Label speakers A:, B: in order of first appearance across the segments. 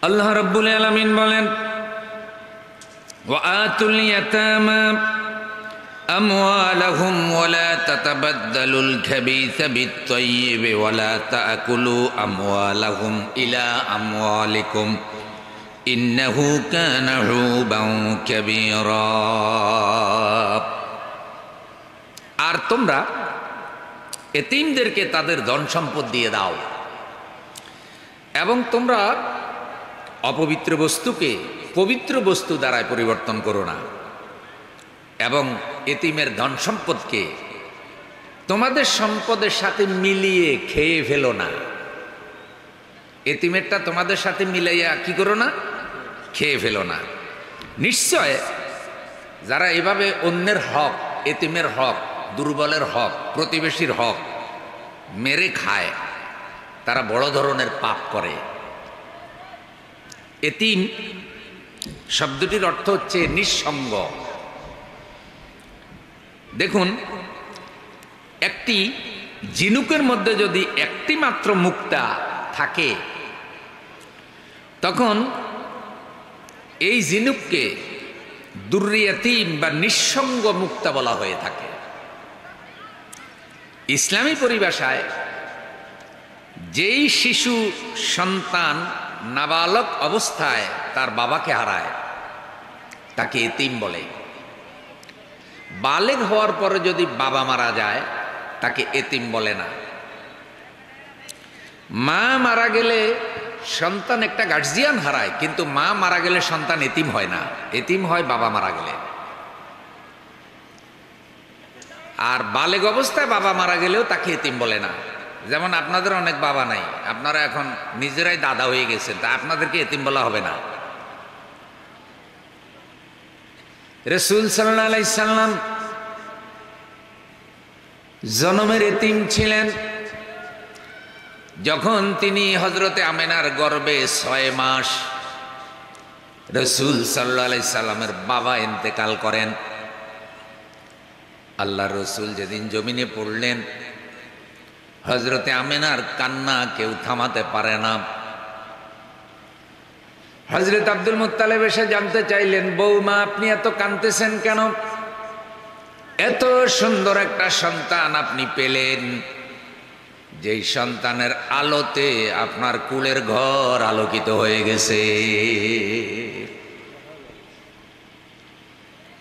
A: আল্লাহ রাব্বুল আলামিন বলেন, ওয়া আতুল ইয়াতামা আমওয়ালাহুম ওয়া লা তাতাবাদদালুল খাবিসা বিত-তাইয়্যিব ওয়া লা তাকুলু আমওয়ালাহুম ইলা আমওয়ালিকুম ইন্নাহু কানা হুবান কাবীরা। আর তোমরা এতিমদেরকে তাদের ধন সম্পদ দিয়ে দাও, এবং তোমরা অপবিত্র বস্তুকে পবিত্র বস্তু দ্বারায় পরিবর্তন করো না, এবং এতিমের ধন সম্পদকে তোমাদের সম্পদের সাথে মিলিয়ে খেয়ে ফেলো না। এতিমেরটা তোমাদের সাথে মিলাইয়া কি করো না, খেয়ে ফেলো না। নিশ্চয় যারা এভাবে অন্যের হক, এতিমের হক, দুর্বলের হক, প্রতিবেশীর হক মেরে খায়, তারা বড় ধরনের পাপ করে। এতিম শব্দটির অর্থ হচ্ছে নিঃসঙ্গ। দেখুন, একটি ঝিনুকের মধ্যে যদি একটি মাত্র মুক্তা থাকে, তখন এই ঝিনুককে দুর্রি এতিম বা নিঃসঙ্গ মুক্তা বলা হয়ে থাকে। ইসলামী পরিভাষায় যেই শিশু সন্তান নাবালক অবস্থায় তার বাবাকে হারায় তাকে এতিম বলে। বালেগ হওয়ার পরে যদি বাবা মারা যায় তাকে এতিম বলে না। মা মারা গেলে সন্তান একটা গার্জিয়ান হারায়, কিন্তু মা মারা গেলে সন্তান এতিম হয় না, এতিম হয় বাবা মারা গেলে। আর বালেগ অবস্থায় বাবা মারা গেলেও তাকে এতিম বলে না। যেমন আপনাদের অনেক বাবা নাই, আপনারা এখন নিজেরাই দাদা হয়ে গেছেন, তা আপনাদেরকে এতিম বলা হবে না। রাসূল সাল্লাল্লাহু আলাইহি সাল্লাম জনমের এতিম ছিলেন। যখন তিনি হযরতে আমেনার গর্ভে 6 মাস, রাসূল সাল্লাল্লাহু আলাইহি সাল্লামের বাবা ইন্তেকাল করেন। আল্লাহর রাসূল যেদিন জমিনে পড়লেন, হযরতে আমেনার কান্না কেউ থামাতে পারে না। হযরত আব্দুল মুত্তালিব এসে জানতে চাইলেন, বৌমা আপনি এত কাঁদতেছেন কেন? এত সুন্দর একটা সন্তান আপনি পেলেন, যেই সন্তানের আলোতে আপনার কুলের ঘর আলোকিত হয়ে গেছে।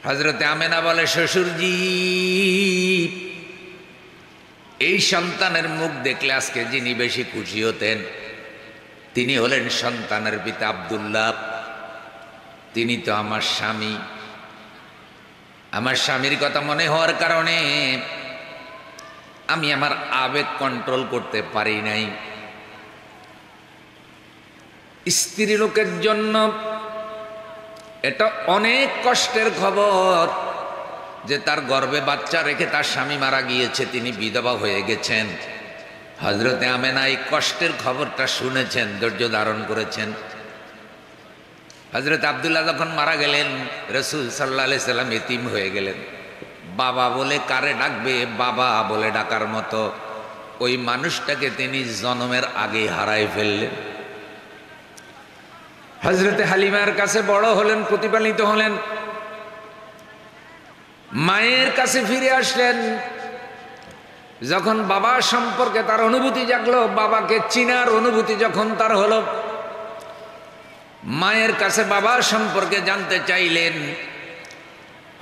A: হযরতে আমেনা বলে, শ্বশুরজি, এই সন্তানের মুখ দেখলে আজকে যিনি বেশি খুশি হতেন তিনি হলেন সন্তানের পিতা আব্দুল্লাহ। তিনি তো আমার স্বামী। আমার স্বামীর কথা মনে হওয়ার কারণে আমি আমার আবেগ কন্ট্রোল করতে পারি নাই। স্ত্রী লোকের জন্য এটা অনেক কষ্টের খবর যে তার গর্ভে বাচ্চা রেখে তার স্বামী মারা গিয়েছে, তিনি বিধবা হয়ে গেছেন। হযরতে আমেনা এই কষ্টের খবরটা শুনেছেন, ধৈর্য ধারণ করেছেন। হযরত আব্দুল্লাহ যখন মারা গেলেন, রাসূল সাল্লাল্লাহু আলাইহি সাল্লাম এতিম হয়ে গেলেন। বাবা বলে কারে ডাকবে, বাবা বলে ডাকার মতো ওই মানুষটাকে তিনি জন্মের আগে হারায় ফেললেন। হযরতে হালিমার কাছে বড় হলেন, প্রতিপালিত হলেন, মায়ের কাছে ফিরে আসলেন। যখন বাবা সম্পর্কে তার অনুভূতি জাগলো, বাবাকে চিনার অনুভূতি যখন তার হলো, মায়ের কাছে বাবা সম্পর্কে জানতে চাইলেন।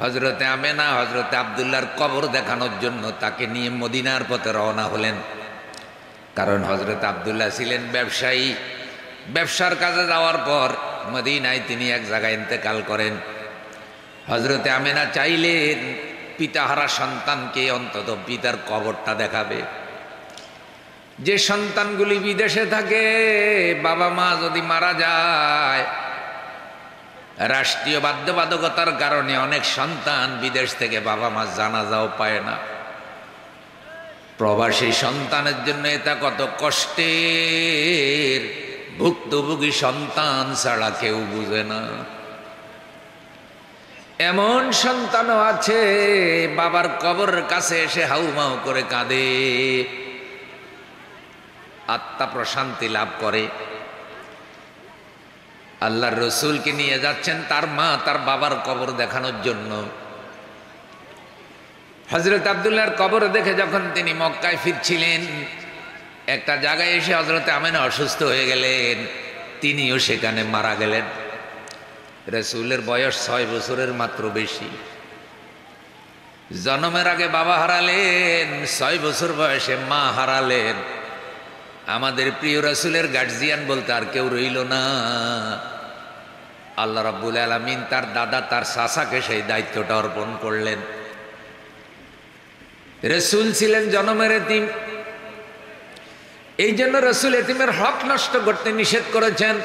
A: হযরতে আমেনা হযরতে আব্দুল্লাহর কবর দেখানোর জন্য তাকে নিয়ে মদিনার পথে রওনা হলেন। কারণ হযরতে আব্দুল্লাহ ছিলেন ব্যবসায়ী। ব্যবসার কাজে যাওয়ার পর মদিনায় তিনি এক জায়গায় ইন্তেকাল করেন। হযরতে আমেনা চাইলেন পিতাহারা সন্তানকে অন্তত পিতার কবরটা দেখাবে। যে সন্তানগুলি বিদেশে থাকে, বাবা মা যদি মারা যায়, রাষ্ট্রীয় বাধ্যবাধকতার কারণে অনেক সন্তান বিদেশ থেকে বাবা মা জানাজাও পায় না। প্রবাসী সন্তানের জন্য এটা কত কষ্টের, ভুক্তভোগী সন্তান ছাড়া কেউ বুঝে না। এমন সন্তানও আছে বাবার কবরের কাছে এসে হাউমাউ করে কাঁদে, আত্মা প্রশান্তি লাভ করে। আল্লাহর রসুলকে নিয়ে যাচ্ছেন তার মা তার বাবার কবর দেখানোর জন্য। হযরত আব্দুল্লাহর কবর দেখে যখন তিনি মক্কায় ফিরছিলেন, একটা জায়গায় এসে হযরত আমেনা অসুস্থ হয়ে গেলেন, তিনিও সেখানে মারা গেলেন। রাসূলের বয়স 6 বছরের মাত্র বেশি। জন্মের আগে বাবা হারালেন, 6 বছর বয়সে মা হারালেন। আমাদের প্রিয় রাসূলের গার্জিয়ান বলতে আর কেউ রইল না। আল্লাহ রাব্বুল আলামিন তার দাদা তার চাচাকে সেই দায়িত্বটা অর্পণ করলেন। রাসূল ছিলেন জন্মের এতিম, এই জন্য রাসূল এতিমের হক নষ্ট করতে নিষেধ করেছেন।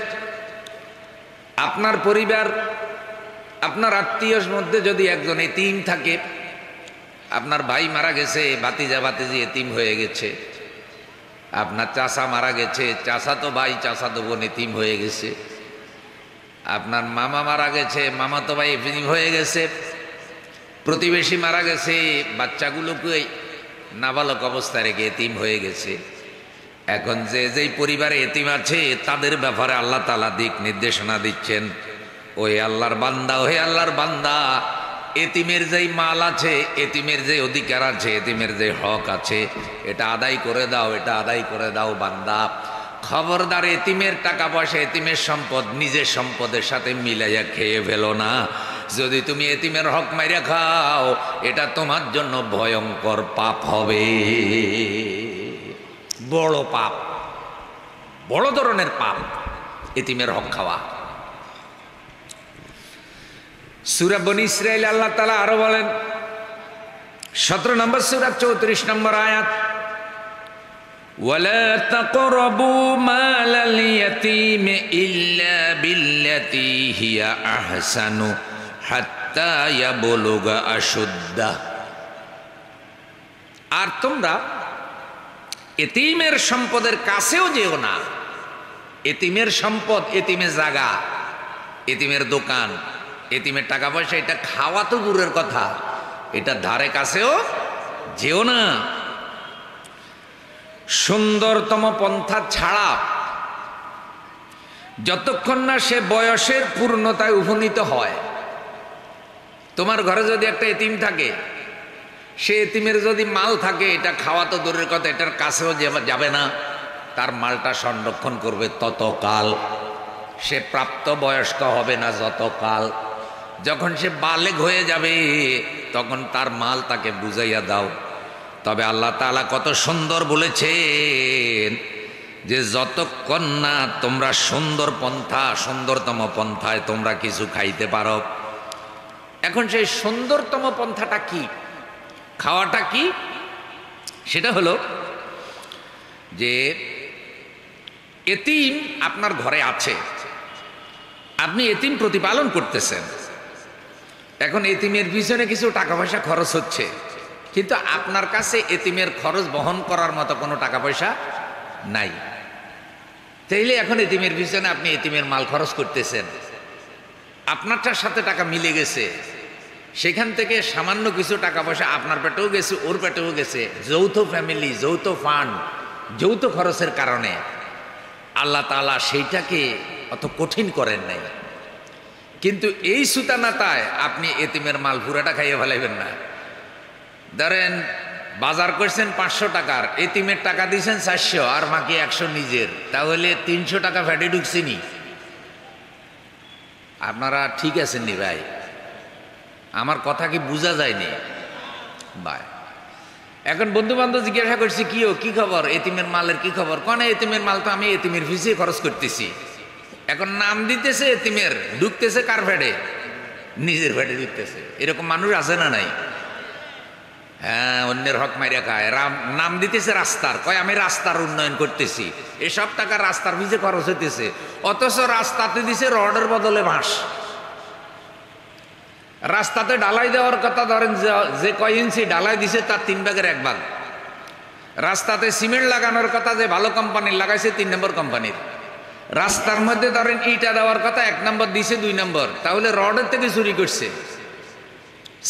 A: আপনার পরিবার, আপনার আত্মীয়র মধ্যে যদি একজন এতিম থাকে, আপনার ভাই মারা গেছে, ভাতিজা ভাতিজি এতিম হয়ে গেছে, আপনার চাচা মারা গেছে, চাচাতো ভাই চাচাতো বোন এতিম হয়ে গেছে, আপনার মামা মারা গেছে, মামাতো ভাই এতিম হয়ে গেছে, প্রতিবেশী মারা গেছে, বাচ্চাগুলোকে নাবালক অবস্থায় রেখে এতিম হয়ে গেছে। এখন যে যেই পরিবারে এতিম আছে তাদের ব্যাপারে আল্লাহ তাআলা দিক নির্দেশনা দিচ্ছেন, ওই আল্লাহর বান্দা, ওহে আল্লাহর বান্দা, এতিমের যেই মাল আছে, এতিমের যে অধিকার আছে, এতিমের যে হক আছে, এটা আদায় করে দাও, এটা আদায় করে দাও বান্দা। খবরদার এতিমের টাকা পয়সা, এতিমের সম্পদ নিজের সম্পদের সাথে মিলাইয়া খেয়ে ফেলো না। যদি তুমি এতিমের হক মাইরা খাও, এটা তোমার জন্য ভয়ঙ্কর পাপ হবে, বড় পাপ, বড় ধরনের পাপ এতিমের হক খাওয়া। সূরা বনী ইসরাঈল আল্লাহ তাআলা আরো বলেন, 17 নম্বর সূরা 34 নম্বর আয়াত, ওয়ালা তাকরাবু মালাল ইয়াতীম ইল্লা বিল্লাতী হিয়া আহসানু হাত্তা ইয়াবলুগা আশুদ্দাহ। আর তোমরা এতিমের সম্পদের কাছেও যেও না। এতিমের সম্পদ, এতিমের জায়গা, এতিমের দোকান, এতিমের টাকা পয়সা, এটা খাওয়া তো দূরের কথা, এটা ধারে কাছেও যেও না। সুন্দরতম পন্থা ছাড়া যতক্ষণ না সে বয়সের পূর্ণতায় উপনীত হয়। তোমার ঘরে যদি একটা এতিম থাকে, সে এতিমের যদি মাল থাকে, এটা খাওয়া তো দূরের কথা, এটার কাছেও যাবে না। তার মালটা সংরক্ষণ করবে ততকাল, সে প্রাপ্ত বয়স্ক হবে না যতকাল। যখন সে বালেগ হয়ে যাবে তখন তার মাল তাকে বুঝাইয়া দাও। তবে আল্লাহ তাআলা কত সুন্দর বলেছেন যে যতক্ষণ না তোমরা সুন্দর পন্থা, সুন্দরতম পন্থায় তোমরা কিছু খাইতে পারো। এখন সেই সুন্দরতম পন্থাটা কি, খাওয়াটা কি? সেটা হলো যে এতিম আপনার ঘরে আছে, আপনি এতিম প্রতিপালন করতেছেন। এখন এতিমের পিছনে কিছু টাকা পয়সা খরচ হচ্ছে, কিন্তু আপনার কাছে এতিমের খরচ বহন করার মতো কোনো টাকা পয়সা নাই। তাইলে এখন এতিমের পিছনে আপনি এতিমের মাল খরচ করতেছেন, আপনারটার সাথে টাকা মিলে গেছে, সেখান থেকে সামান্য কিছু টাকা পয়সা আপনার পেটেও গেছে, ওর পেটেও গেছে। যৌথ ফ্যামিলি, যৌথ ফান্ড, যৌথ খরচের কারণে আল্লাহ তাআলা সেইটাকে অত কঠিন করেন নাই। কিন্তু এই সুতানাতায় আপনি এতিমের মাল পুরাটা খাইয়ে ফেলাইবেন না। ধরেন বাজার করছেন 500 টাকার, এতিমের টাকা দিয়েছেন 400, আর বাকি 100 নিজের, তাহলে 300 টাকা ফ্যাটে ঢুকছেনি। আপনারা ঠিক আছেন নি ভাই? আমার কথা কি বোঝা যায়নি ভাই? এখন বন্ধু বান্ধব জিজ্ঞাসা করছি, কি খবর, এতিমের মালের কি খবর? কনে এতিমের মাল তো আমি এতিমের পিছিয়ে খরচ করতেছি। এখন নাম দিতেছে এতিমের, ঢুকতেছে কার ফ্যাটে? নিজের ফ্যাটে ঢুকতেছে। এরকম মানুষ আছে না নাই? হ্যাঁ, অন্যের হক মাইরা খায়। নাম দিতেছে রাস্তার, কয় আমি রাস্তার উন্নয়ন করতেছি, এসব টাকা রাস্তার পিছে খরচ হইতেছে, অথচ রাস্তাতে দিছে রডের বদলে বাঁশ। রাস্তাতে ঢালাই দেওয়ার কথা, ধরেন যে কয় ইঞ্চি ঢালাই দিছে তার 3 ভাগের 1 ভাগ। রাস্তাতে সিমেন্ট লাগানোর কথা যে ভালো কোম্পানির লাগাইছে 3 নম্বর কোম্পানির। রাস্তার মধ্যে ধরেন ইটা দেওয়ার কথা 1 নম্বর দিছে 2 নম্বর, তাহলে রডের থেকে চুরি করছে,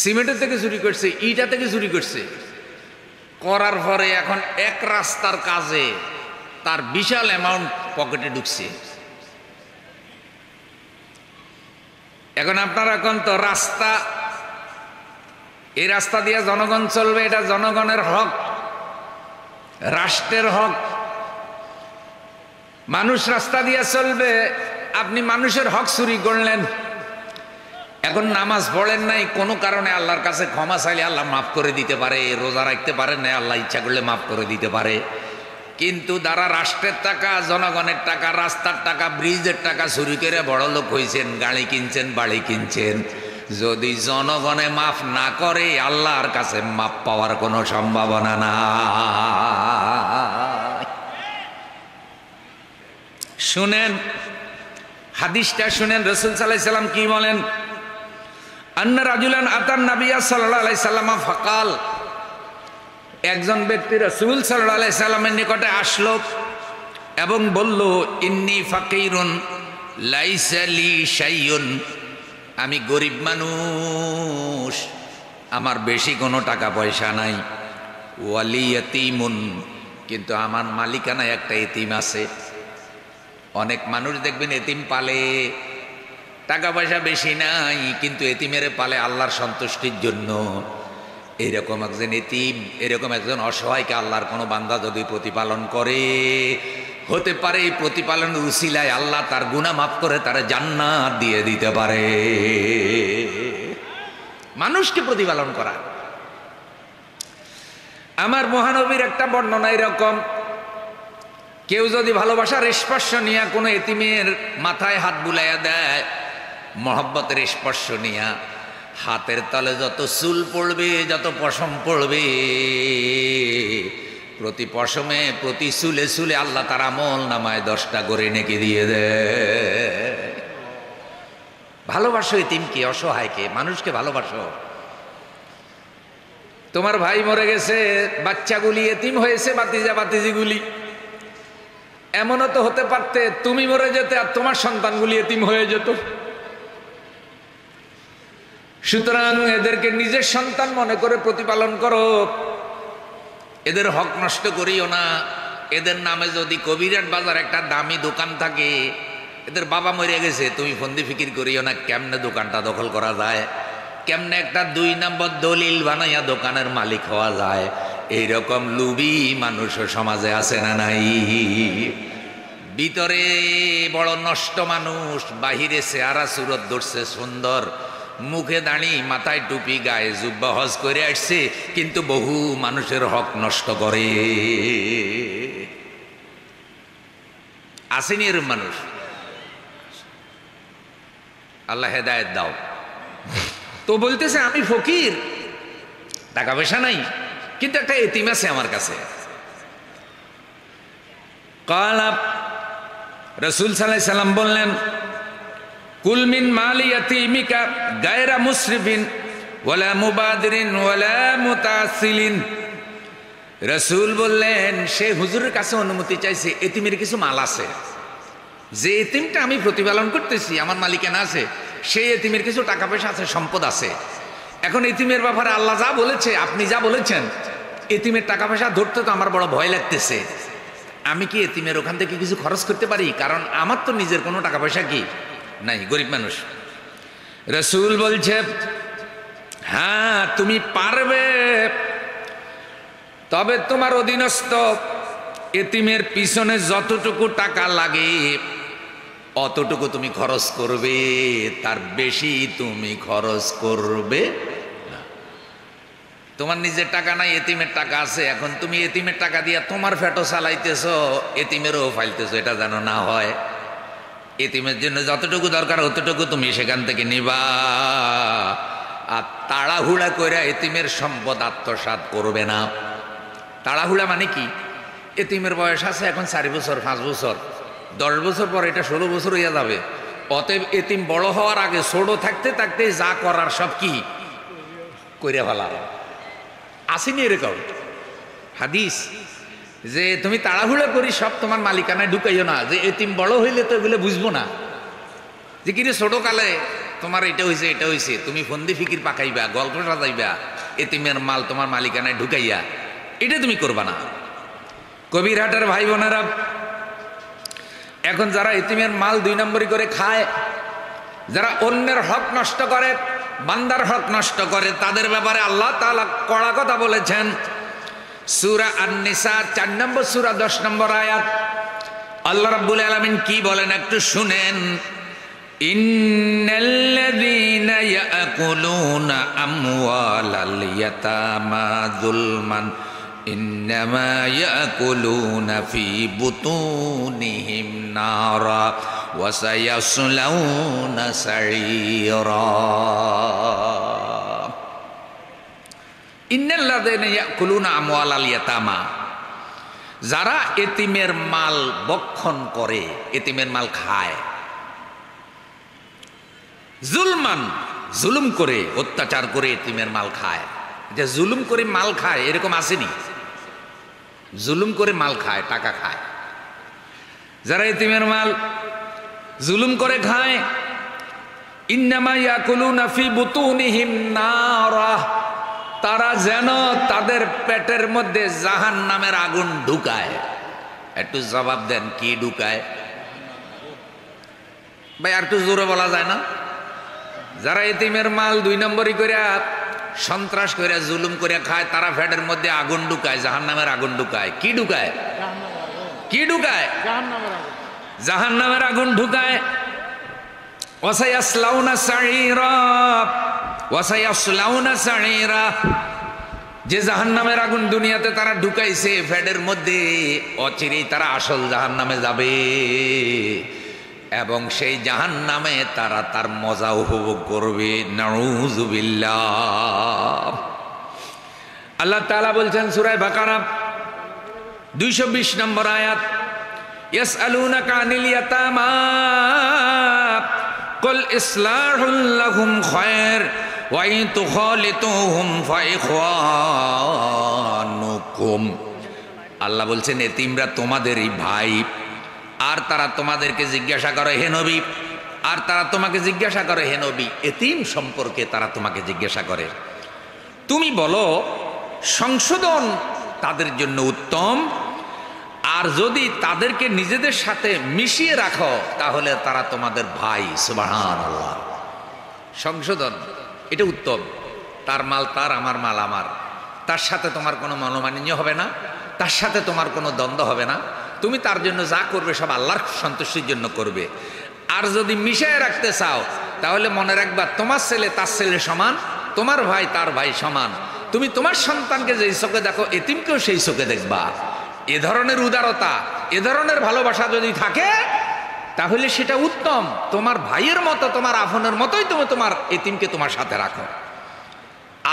A: সিমেন্টের থেকে চুরি করছে, ইটা থেকে চুরি করছে। করার পরে এখন এক রাস্তার কাজে তার বিশাল অ্যামাউন্ট পকেটে ঢুকছে। এখন আপনারা কোন তো রাস্তা, এই রাস্তা দিয়ে জনগণ চলবে, এটা জনগণের হক, রাষ্ট্রের হক। মানুষ রাস্তা দিয়ে চলবে, আপনি মানুষের হক চুরি করলেন। এখন নামাজ পড়েন নাই, কোনো কারণে আল্লাহর কাছে ক্ষমা চাইলে আল্লাহ মাফ করে দিতে পারে। রোজা রাখতে পারেন না, আল্লাহ ইচ্ছা করলে মাফ করে দিতে পারে। কিন্তু যারা রাষ্ট্রের টাকা, জনগণের টাকা, রাস্তার টাকা, ব্রিজের টাকা চুরি করে বড় লোক হয়েছেন, গাড়ি কিনছেন, বাড়ি কিনছেন, যদি জনগণে মাফ না করে আল্লাহর কাছে মাফ পাওয়ার কোনো সম্ভাবনা না। শুনেন হাদিসটা, শুনেন রাসূল সাল্লাল্লাহু আলাইহি সাল্লাম কি বলেন। আন্না রাজুলান আতান নাবিয়্যা সাল্লাল্লাহু আলাইহি সাল্লাম ফাকাল, একজন ব্যক্তি রাসূল সাল্লাল্লাহু আলাইহি সাল্লামের নিকটে আসলো এবং বলল, ইন্নী ফাকিরুন লাইসা লি শাইউন, আমি গরিব মানুষ, আমার বেশি কোনো টাকা পয়সা নাই। ওয়ালি ইয়াতীমুন, কিন্তু আমার মালিকানায় একটা এতিম আছে। অনেক মানুষ দেখবেন এতিম পালে, টাকা পয়সা বেশি নাই, কিন্তু এতিমের পালে আল্লাহর সন্তুষ্টির জন্য। এরকম একজন এতিম, এরকম একজন অসহায়কে আল্লাহর কোনো বান্দা যদি প্রতিপালন করে, হতে পারে এই প্রতিপালনের উসিলায় আল্লাহ তার গুনাহ মাফ করে তার জান্নাত দিয়ে দিতে পারে। মানুষকে প্রতিপালন করা। আমার মহানবীর একটা বর্ণনা এরকম, কেউ যদি ভালোবাসার স্পর্শ নিয়ে কোনো এতিমের মাথায় হাত বুলাইয়া দেয়, মহব্বতের স্পর্শ নিয়া, হাতের তলে যত চুল পড়বে, যত পশম পড়বে, প্রতি পশমে, প্রতি চুলে চুলে আল্লাহ তার আমল নামায় 10টা করে নেকি দিয়ে দেয়। ভালোবাসো এতিমকে, অসহায়কে, মানুষকে ভালোবাসো। তোমার ভাই মরে গেছে, বাচ্চাগুলি এতিম হয়েছে, বাতিজা বাতিজিগুলি। এমনও তো হতে পারতে তুমি মরে যেতে আর তোমার সন্তানগুলি এতিম হয়ে যেত। সুতরাং এদেরকে নিজের সন্তান মনে করে প্রতিপালন করো, এদের হক নষ্ট করিও না। এদের নামে যদি কবিরাট বাজার একটা দামি দোকান থাকে, এদের বাবা মরে গেছে, তুমি ফন্দি ফিকির করিও না কেমনে দোকানটা দখল করা যায়, কেমনে একটা 2 নম্বর দলিল বানাইয়া দোকানের মালিক হওয়া যায়। এইরকম লুবি মানুষও সমাজে আছে না নাই? ভিতরে বড় নষ্ট মানুষ, বাহিরে চেহারা সুরত ধরছে সুন্দর, মুখে দাঁড়ি, মাথায় টুপি, গায়ে জুব্বা, হজ করে আসছে, কিন্তু বহু মানুষের হক নষ্ট করে। আসেনি এরম মানুষ? আল্লাহ হেদায়েত দাও। তো বলতেছে আমি ফকির, টাকা পয়সা নাই, কিন্তু একটা এতিম আছে আমার কাছে। কালা, রাসূল সাল্লাল্লাহু আলাইহি সাল্লাম বললেন, কুল মিন মালি ইয়াতীমিকা গায়রা মুসরিফিন ওয়ালা মুবাদিরিন ওয়ালা মুতাসিলিন। রাসূল বললেন, সে হুজুরের কাছে অনুমতি চাইছে, এতিমের কিছু মাল আছে, যে এতিমটা আমি প্রতিপালন করতেছি, আমার মালিকানা আছে, সেই এতিমের কিছু টাকা পয়সা আছে, সম্পদ আছে। এখন এতিমের ব্যাপারে আল্লাহ যা বলেছে, আপনি যা বলেছেন, এতিমের টাকা পয়সা ধরতে তো আমার বড় ভয় লাগতেছে। আমি কি এতিমের ওখান থেকে কিছু খরচ করতে পারি? কারণ আমার তো নিজের কোনো টাকা পয়সা কি নাই, গরিব মানুষ। রাসূল বলছে, হ্যাঁ তুমি পারবে, তবে তোমার অধীনস্থ এতিমের পিছনে যতটুকু টাকা লাগে অতটুকু তুমি খরচ করবে, তার বেশি তুমি খরচ করবে না। তোমার নিজের টাকা নাই, এতিমের টাকা আছে, এখন তুমি এতিমের টাকা দিয়ে তোমার ফেটো চালাইতেছ, এতিমেরও ফাইলতেছ, এটা যেন না হয়। এতিমের জন্য যতটুকু দরকার অতটুকু তুমি সেখান থেকে নিবা, আর তাড়াহুড়া করে এতিমের সম্পদ আত্মসাৎ করবে না। তাড়াহুড়া মানে কি? এতিমের বয়স আছে এখন 4 বছর, 5 বছর, 10 বছর পর এটা 16 বছর হইয়া যাবে। অতএব এতিম বড় হওয়ার আগে ছোট থাকতে থাকতে যা করার সব কি করে ফেলা। আসেনি এরকম হাদিস যে তুমি তাড়াহুড়া করি সব তোমার মালিকানায় ঢুকাইও না, যে এতিম বড় হইলে তো এগুলো বুঝবো না, যে কিরে ছোট কালে তোমার এটা হয়েছে এটা হয়েছে, তুমি ফন্দি ফিকির পাকাইবা, গল্প সাজাইবা, এতিমের মাল তোমার মালিকানায় ঢুকাইয়া, এটা তুমি করবা না। কবিরহাটের ভাই বোনেরা, এখন যারা এতিমের মাল 2 নম্বরই করে খায়, যারা অন্যের হক নষ্ট করে, বান্দার হক নষ্ট করে, তাদের ব্যাপারে আল্লাহ তাআলা কড়া কথা বলেছেন। সূরা আন-নিসা 4 নম্বর সূরা 10 নম্বর আয়াত। আল্লাহ রাব্বুল আলামিন কি বলেন একটু শুনেন। ইন্নাল্লাযীনা ইয়াকুলুনা আমওয়ালাল ইয়াতামা যুলমান ইন্নামা ইয়াকুলুনা ফি বুতুনিহিম নারা ওয়া সায়াসলাউনা সাঈরা। ইন্নাল্লাযীনা ইয়াকুলুনা আমওয়ালাল ইয়াতামা, যারা এতিমের মাল ভক্ষণ করে, এতিমের মাল খায়, জুলমান, জুলুম করে, অত্যাচার করে এতিমের মাল খায়। যে জুলুম করে মাল খায় এরকম আসেনি? জুলুম করে মাল খায়, টাকা খায়। যারা এতিমের মাল জুলুম করে খায়, ইন্নামা ইয়াকুলুনা ফি বুতুনিহিম নারা, তারা যেন তাদের পেটের মধ্যে জাহান্নামের আগুন ঢুকায়। একটু জবাব দেন, কি ঢুকায় ভাই? আর একটু জোরে বলা যায় না? যারা এতিমের মাল 2 নম্বরই করে সন্ত্রাস করে জুলুম করে খায়, তারা পেটের মধ্যে আগুন ঢুকায়, জাহান্নামের আগুন ঢুকায়। কি ঢুকায়? কি ঢুকায়? জাহান্নামের আগুন ঢুকায়। ওয়াসায়াসলাউনা সাঈরা, ওয়াসায়াসলাউনা সাঈরা। যে জাহান্নামের আগুন দুনিয়াতে তারা ঢুকাইছে পেটের মধ্যে, অচিরেই তারা আসল জাহান্নামে যাবে এবং সেই জাহান্নামে তারা তার মজা উপভোগ করবে। নাউযুবিল্লাহ। আল্লাহ তাআলা বলছেন সূরা বাকারা 220 নম্বর আয়াত, ইয়াসআলুনাকা আনিল ইয়াতামা কুল ইসলাহুল লাহুম খায়র ওয়া ইন তুখালিতুহুম ফাইখওয়ানুকুম। আল্লাহ বলছেন এতিমরা তোমাদেরই ভাই, আর তারা তোমাদেরকে জিজ্ঞাসা করে হে নবী, আর তারা তোমাকে জিজ্ঞাসা করে হে নবী, এতিম সম্পর্কে তারা তোমাকে জিজ্ঞাসা করে, তুমি বলো সংশোধন তাদের জন্য উত্তম, আর যদি তাদেরকে নিজেদের সাথে মিশিয়ে রাখো তাহলে তারা তোমাদের ভাই। সুবহানাল্লাহ। সংশোধন এটা উত্তম। তার মাল তার, আমার মাল আমার, তার সাথে তোমার কোনো মনোমালিন্য হবে না, তার সাথে তোমার কোনো দ্বন্দ্ব হবে না। তুমি তার জন্য যা করবে সব আল্লাহর সন্তুষ্টির জন্য করবে। আর যদি মিশিয়ে রাখতে চাও তাহলে মনে রাখবা তোমার ছেলে তার ছেলে সমান, তোমার ভাই তার ভাই সমান। তুমি তোমার সন্তানকে যেই চোখে দেখো এতিমকেও সেই চোখে দেখবা। এ ধরনের উদারতা, এ ধরনের ভালোবাসা যদি থাকে তাহলে সেটা উত্তম। তোমার ভাইয়ের মতো, তোমার আপনের মতোই তুমি তোমার এতিমকে তোমার সাথে রাখো।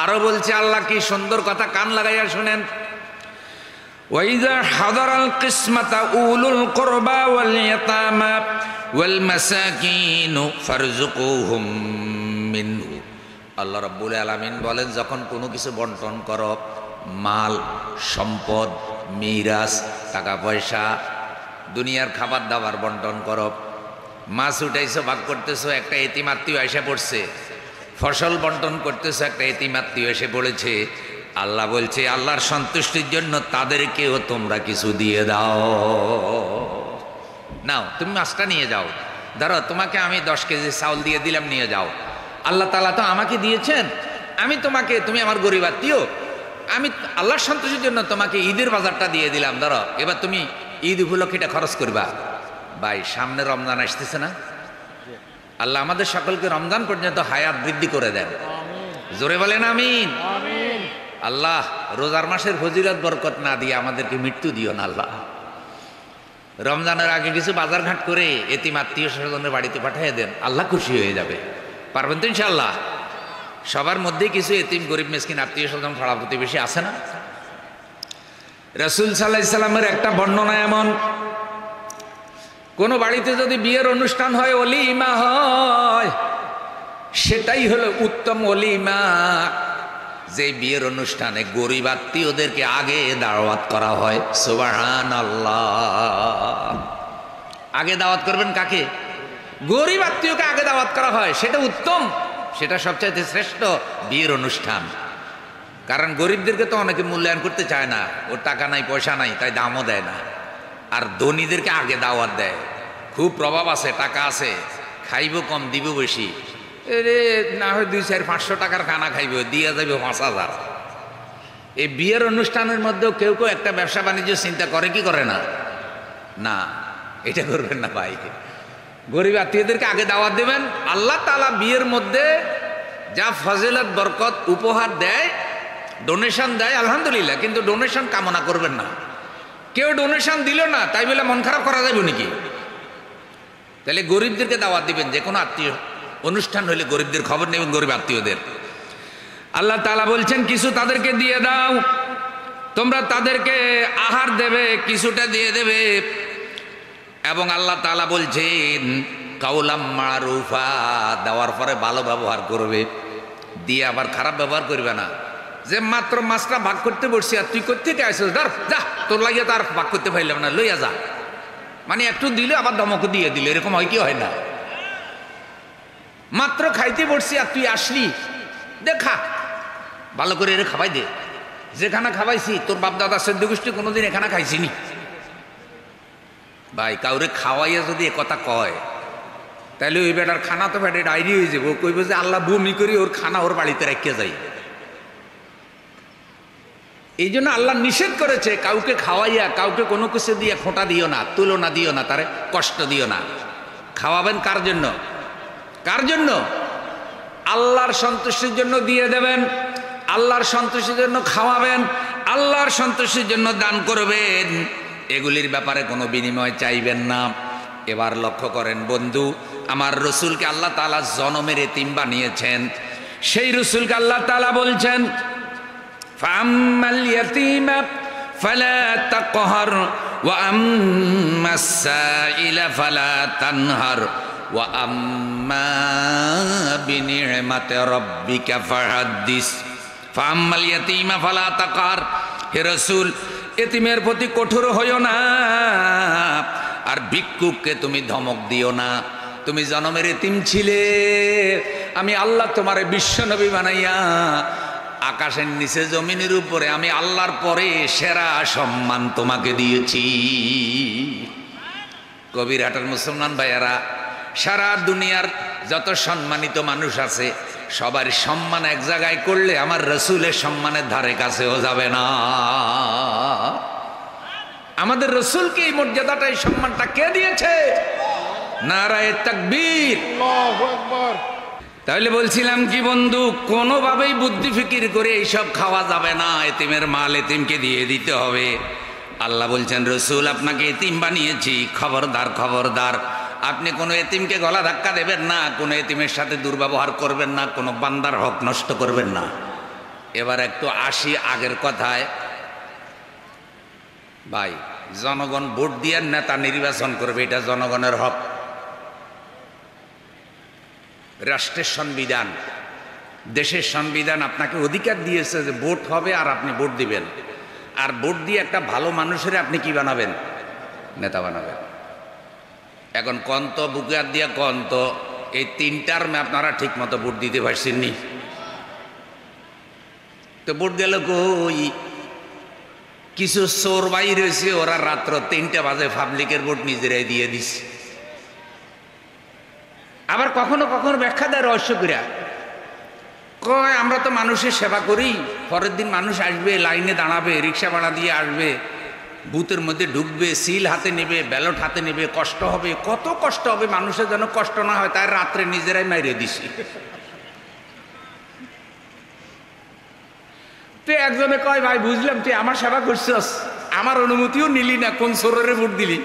A: আরো বলছে আল্লাহ, কি সুন্দর কথা, কান লাগাইয়া শুনেন। ওয়াইযা হাদারাল কিসমাতা উলুল কুরবা ওয়াল ইয়াতামা ওয়াল মাসাকিন ফারযুকুহুম মিনহু। আল্লাহ রাব্বুল আলামিন বলেন, যখন কোনো কিছু বন্টন করো, মাল, সম্পদ, মিরাস, টাকা পয়সা, দুনিয়ার খাবার দাবার বন্টন করো, মাছ উঠাইছো ভাগ করতেছো, একটা এতিম আত্মীয় এসে পড়ছে, ফসল বন্টন করতেছো, একটা এতিম আত্মীয় এসে পড়েছে, আল্লাহ বলছে আল্লাহর সন্তুষ্টির জন্য তাদেরকেও তোমরা কিছু দিয়ে দাও। নাও তুমি মাছটা নিয়ে যাও, ধরো তোমাকে আমি 10 কেজি চাউল দিয়ে দিলাম, নিয়ে যাও। আল্লাহ তাআলা তো আমাকে দিয়েছেন, আমি তোমাকে, তুমি আমার গরিব আত্মীয়, আমি আল্লাহর সন্তুষ্টির জন্য তোমাকে ঈদের বাজারটা দিয়ে দিলাম, ধরো এবার তুমি ঈদ উপলক্ষে এটা খরচ করবা। ভাই সামনে রমজান আসতেছে না? আল্লাহ আমাদের সকলকে রমজান পর্যন্ত হায়াত বৃদ্ধি করে দেন। জোরে বলেন আমিন। আল্লাহ রোজার মাসের ফজিলত বরকত না দিয়ে আমাদেরকে মৃত্যু দিও না আল্লাহ। রমজানের আগে কিছু বাজার ঘাট করে এতিম আত্মীয় স্বজনের বাড়িতে পাঠিয়ে দেন, আল্লাহ খুশি হয়ে যাবে। পারবেন তো ইনশাআল্লাহ? সবার মধ্যেই কিছু এতিম গরিব মিসকিন আত্মীয় স্বজন পাড়া প্রতিবেশী আছে না? রাসূল সাল্লাল্লাহু আলাইহি সাল্লামের একটা বর্ণনা এমন, কোন বাড়িতে যদি বিয়ের অনুষ্ঠান হয়, ওলিমা হয়, সেটাই হলো উত্তম ওলিমা। যে বিয়ের অনুষ্ঠানে গরিব আত্মীয়দেরকে আগে দাওয়াত করা হয়। সুবহানাল্লাহ। আগে দাওয়াত করবেন কাকে? গরিব আত্মীয়কে আগে দাওয়াত করা হয়, সেটা উত্তম, সেটা সবচাইতে শ্রেষ্ঠ বিয়ের অনুষ্ঠান। কারণ গরিবদেরকে তো অনেকে মূল্যায়ন করতে চায় না, ওর টাকা নাই পয়সা নাই তাই দামও দেয় না। আর ধনীদেরকে আগে দাওয়াত দেয়, খুব প্রভাব আছে, টাকা আছে, খাইব কম দিব বেশি, এরে না হয় 200-500 টাকার খানা খাইব, দিয়ে যাবে 5,000। এই বিয়ের অনুষ্ঠানের মধ্যেও কেউ কেউ একটা ব্যবসা বাণিজ্য চিন্তা করে কি করে না? না, এটা করবেন না ভাই। গরিব আত্মীয়দেরকে আগে দাওয়াত দেবেন। আল্লাহ তাআলা বিয়ের মধ্যে যা ফজিলত বরকত উপহার দেয়, ডোনেশন দেয়, আলহামদুলিল্লাহ, কিন্তু ডোনেশন কামনা করবেন না। কেউ ডোনেশন দিল না তাই বলে মন খারাপ করা যাবে নাকি? তাহলে গরিবদেরকে দাওয়াত দিবেন। যে কোনো আত্মীয় অনুষ্ঠান হলে গরিবদের খবর নেবেন, গরিব আত্মীয়দের। আল্লাহ তাআলা বলছেন কিছু তাদেরকে দিয়ে দাও, তোমরা তাদেরকে আহার দেবে, কিছুটা দিয়ে দেবে। এবং আল্লাহ তাআলা বলছেন কাউলাম মারুফা, দেওয়ার পরে ভালো ব্যবহার করবে, দিয়ে আবার খারাপ ব্যবহার করবে না। যে মাত্র মাছটা ভাগ করতে বসছি আর তুই কোত্থেকে আসছিস, ধর যা, তোর লাগিয়ে তার ভাগ করতে পারলাম না, লইয়া যা, মানে একটু দিলে আবার ধমক দিয়ে দিলে, এরকম হয় কি হয় না? মাত্র খাইতে বসছি আর তুই আসলি, দেখা ভালো করে এর খাওয়াই দে, যেখানে খাওয়াইছি তোর বাপ দাদা সদ্য গোষ্ঠী কোনোদিন এখানে খাইছিনি। ভাই কাউরে খাওয়াইয়া যদি একথা কয় তাহলে ওই বেটার খানা তো বেটে ডায়রি হয়ে যাবো, কইব যে আল্লাহ বমি করি ওর খানা ওর বাড়িতে রেখে যাই। এই জন্য আল্লাহ নিষেধ করেছে কাউকে খাওয়াইয়া কাউকে কোনো কিছু দিয়ে খোঁটা দিও না, তুলনা দিও না, তারে কষ্ট দিও না। খাওয়াবেন কার জন্য? কার জন্য? আল্লাহর সন্তুষ্টির জন্য দিয়ে দেবেন, আল্লাহর সন্তুষ্টির জন্য খাওয়াবেন, আল্লাহর সন্তুষ্টির জন্য দান করবেন। এগুলির ব্যাপারে কোনো বিনিময় চাইবেন না। এবার লক্ষ্য করেন বন্ধু, আমার রসুলকে আল্লাহ তাআলা জনমের এতিম বানিয়েছেন। সেই রসুলকে আল্লাহ তাআলা বলছেন ফাম্মাল ইয়াতীমা ফালা তাকহার ওয়া আম্মাস সাইলা ফালা তানহার ওয়া আম্মা বিনি'মাতি রাব্বিকা ফাহাদ্দিস। ফাম্মাল ইয়াতীমা ফালা তাকহার, হে রাসূল এতিমের প্রতি কঠোর হইও না, আর ভিক্ষুককে তুমি ধমক দিও না। তুমি জনমের এতিম ছিলে, আমি আল্লাহ তোমারে বিশ্বনবী বানাইয়া আকাশের নিচে জমিনের উপরে আমি আল্লাহর পরে সেরা সম্মান তোমাকে দিয়েছি। কবিরহাটের মুসলমান ভাইয়ারা, সারা দুনিয়ার যত সম্মানিত মানুষ আছে সবার সম্মান এক জায়গায় করলে আমার রসুলের সম্মানের ধারে কাছেও যাবে না। আমাদের রসুলকে এই মর্যাদাটা, এই সম্মানটা কে দিয়েছে? নারায়ে তাকবীর, আল্লাহু আকবার। তাহলে বলছিলাম কি বন্ধু, কোনোভাবেই বুদ্ধি ফিকির করে এইসব খাওয়া যাবে না। এতিমের মাল এতিমকে দিয়ে দিতে হবে। আল্লাহ বলছেন রসুল আপনাকে এতিম বানিয়েছি, খবরদার খবরদার, আপনি কোনো এতিমকে গলা ধাক্কা দেবেন না, কোনো এতিমের সাথে দুর্ব্যবহার করবেন না, কোনো বান্দার হক নষ্ট করবেন না। এবার একটু আসি আগের কথায়। ভাই জনগণ ভোট দিয়ে নেতা নির্বাচন করবে, এটা জনগণের হক। রাষ্ট্রের সংবিধান, দেশের সংবিধান আপনাকে অধিকার দিয়েছে যে ভোট হবে আর আপনি ভোট দিবেন। আর ভোট দিয়ে একটা ভালো মানুষের আপনি কি বানাবেন? নেতা বানাবেন। এখন কন্ত বুকে হাত দিয়া কন্ত, এই 3 টার্মে আপনারা ঠিক মতো ভোট দিতে পারছেননি, তো ভোট গেল কই? কিছু চোর বাইর হয়েছে, ওরা রাত্র 3টা বাজে পাবলিকের ভোট নিজেরাই দিয়ে দিচ্ছে। আবার কখনো কখনো ব্যাখ্যা দেয় রহস্য করিয়া, কয় আমরা তো মানুষের সেবা করি, পরের দিন মানুষ আসবে, লাইনে দাঁড়াবে, রিক্সা ভাড়া দিয়ে আসবে, বুথের মধ্যে ঢুকবে, সিল হাতে নেবে, ব্যালট হাতে নেবে, কষ্ট হবে, কত কষ্ট হবে, মানুষের যেন কষ্ট না হয় তাই রাত্রে নিজেরাই মাইরে দিছি। তো একজনে কয় ভাই বুঝলাম তুই আমার সেবা করছিস, আমার অনুমতিও নিলি না, কোন সোরের ভোট দিলি?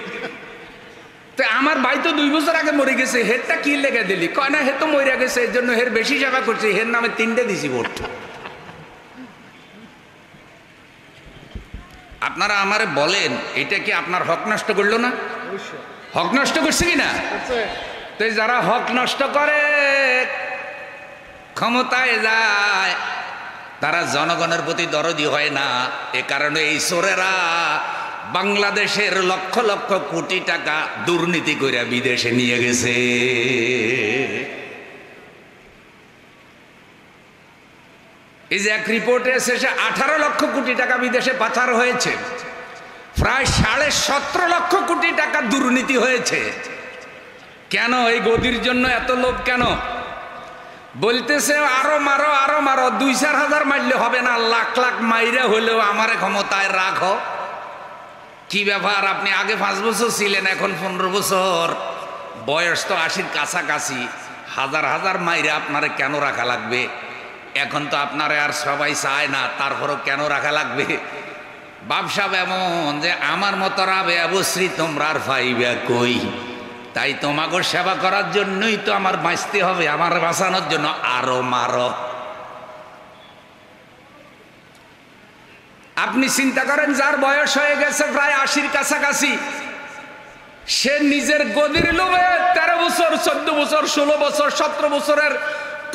A: তো আমার ভাই তো 2 বছর আগে মরে গেছে, হেরটা কি লেগে দিলি? কয় না, হে তো মরে গেছে, এর জন্য হের বেশি সেবা করছে, হের নামে 3টে দিছি ভোট। আপনারা আমারে বলেন, এটা কি আপনার হক নষ্ট করলো না? হক নষ্ট করছে কিনা? তো যারা হক নষ্ট করে ক্ষমতায় যায় তারা জনগণের প্রতি দরদি হয় না। এ কারণে এই চোরেরা বাংলাদেশের লক্ষ লক্ষ কোটি টাকা দুর্নীতি করে বিদেশে নিয়ে গেছে। এই যে এক রিপোর্টে এসেছে 18 লক্ষ কোটি টাকা বিদেশে পাচার হয়েছে, প্রায় 17.5 লক্ষ কোটি টাকা দুর্নীতি হয়েছে।
B: কেন এই গদির জন্য এত লোভ কেন? বলতেছে আরো মারো, আরো মারো, 2-4 হাজার মারলে হবে না, লাখ লাখ মাইরা হলেও আমার ক্ষমতায় রাখো। কি ব্যাপার, আপনি আগে 5 বছর ছিলেন, এখন 15 বছর, বয়স তো 80-র কাছাকাছি, হাজার হাজার মাইরা আপনারে কেন রাখা লাগবে? এখন তো আপনারে আর সবাই চায় না, তারপরও কেন রাখা লাগবে? ব্যবসা এমন যে আমার মতো রাবে অবশ্যই তোমরা আর পাইবে কই, তাই তোমাকে সেবা করার জন্যই তো আমার বাঁচতে হবে, আমার বাঁচানোর জন্য আরো মারো। আপনি চিন্তা করেন, যার বয়স হয়ে গেছে প্রায় 80-র কাছাকাছি, সে নিজের গদির লোভে 13 বছর, 14 বছর, 16 বছর, 17 বছরের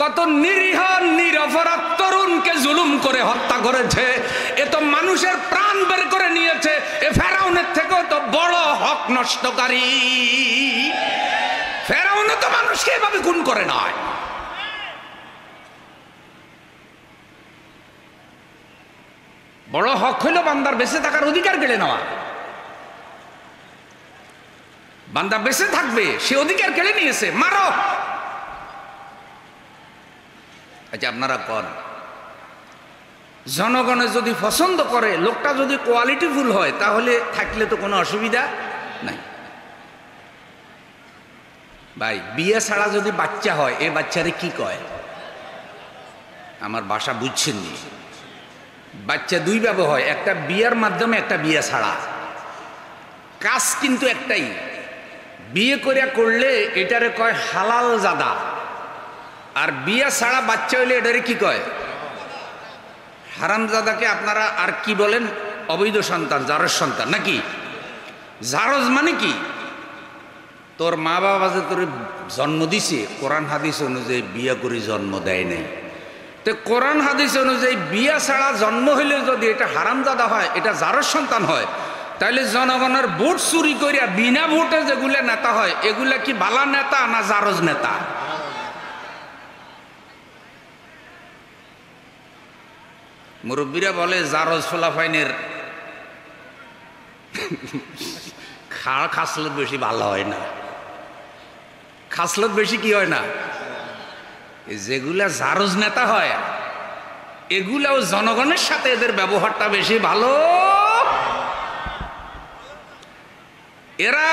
B: কত নিরীহ নিরপরাধ তরুণকে জুলুম করে হত্যা করেছে। এ তো মানুষের প্রাণ বের করে নিয়েছে। এ ফেরাউনের থেকেও তো বড় হক নষ্টকারী। ফেরাউনও তো মানুষকে এভাবে খুন করে নয়। বড় হক হইল বান্দার বেঁচে থাকার অধিকার কেড়ে নেওয়া। বান্দা বেঁচে থাকবে, সে অধিকার কেড়ে নিয়েছে, মারো। আচ্ছা আপনারা কোন জনগণে যদি পছন্দ করে, লোকটা যদি কোয়ালিটিফুল হয়, তাহলে থাকলে তো কোনো অসুবিধা নাই। ভাই বিয়ে ছাড়া যদি বাচ্চা হয়, এ বাচ্চারে কি কয়? আমার ভাষা বুঝছেন নি? বাচ্চা দুই ভাবে হয়, একটা বিয়ের মাধ্যমে, একটা বিয়ে ছাড়া। কাজ কিন্তু একটাই, বিয়ে করিয়া করলে এটারে কয় হালাল জাদা, আর বিয়ে ছাড়া বাচ্চা হইলে এটারে কি কয়? হারামজাদাকে আপনারা আর কি বলেন? অবৈধ সন্তান, জারজ সন্তান নাকি? জারজ মানে কি? তোর মা বাবা যে তোর জন্ম দিছে, কোরআন হাদিস অনুযায়ী বিয়ে করে জন্ম দেয় নাই। তো কোরআন হাদিস অনুযায়ী বিয়ে ছাড়া জন্ম হইলে যদি এটা হারামজাদা হয়, এটা জারজ সন্তান হয়, তাহলে জনগণের ভোট চুরি করিয়া বিনা ভোটে যেগুলা নেতা হয়, এগুলা কি বালা নেতা না জারজ নেতা? মুরব্বীরা বলে জারজ ফলাফাইনের খাসলত বেশি ভালো হয় না। খাসলত বেশি কি হয় না? যেগুলা জারজ নেতা হয়, এগুলাও জনগণের সাথে এদের ব্যবহারটা বেশি ভালো। এরা